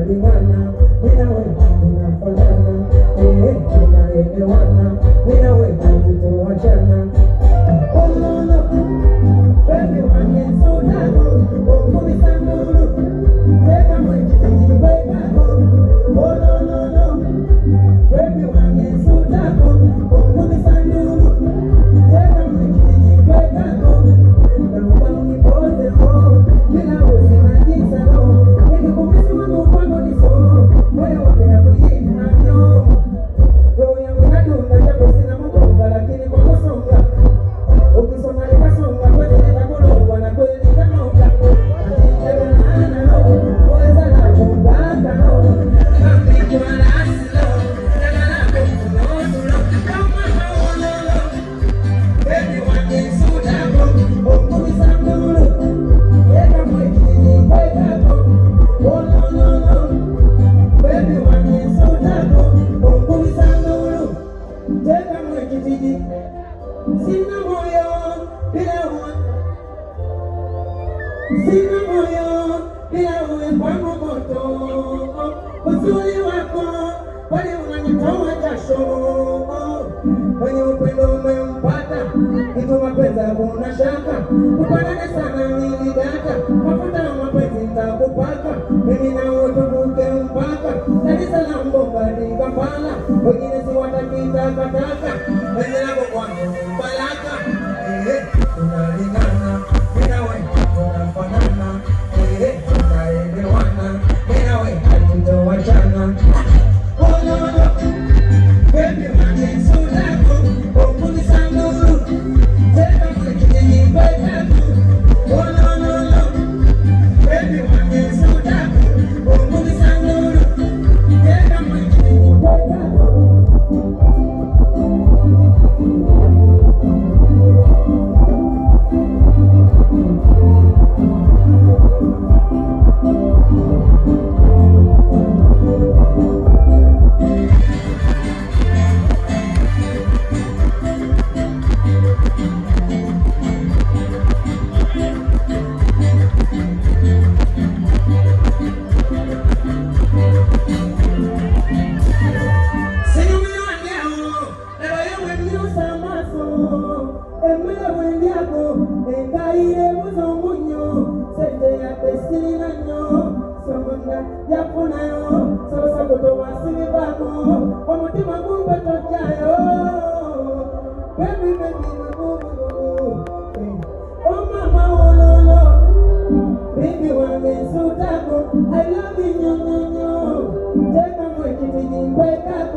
tunalingana, mimi na wewe tunafanana, tunaelewana, mimi na wewe tutawachana. Oh no no, baby wangu soda go, mimi sanuru, teka mwenye weka go. Oh no no no, baby wangu soda go, mimi sanuru, teka mwenye weka go. Na mbani pose go, bila usinajisa no, nikikumisi wangu kwako ni so, moyo wangu na kuita no. Roho yangu inadunda japo sina mgonga, lakini kwa kusonga ukisonga nikasonga, kweli nitakulogwa na kweli nitanoga. Atitebe nana no, uweza na kumbaka no, kambi kwa nasi no, nana na kumtunotu no, kama maulolo. Baby wange suda go, kumisa mdulu, yeka mwekini kweka go. Oh no no no, baby wange suda go, kumisa mdulu, yeka mwekini. Sina moyo bila wewe, sina moyo bila wewe, kwangu moto. Uzuri wako pale unanitoa jasho, kwenye upendo umempata kitu, mapenzi hakuna shaka, kupendana sana nilidaka, mafuta na mapenzi nitakupaka, mimi na wewe tuvuke mpaka Dar es Salaam, Bongo hadi Kampala, wengine si wataki takataka, penzi lako kwangu baraka. Tunalingana, mimi na wewe tunafanana, tunaelewana, mimi na wewe hatutawachana. Oh no no, baby wange soda go, kumisa mdulu, teka mwekini kweka go. Oh no no no, baby wange soda go, kumisa mdulu, teka mwekini kweka go. I love you, no, no, no. Take a break, if you wake up.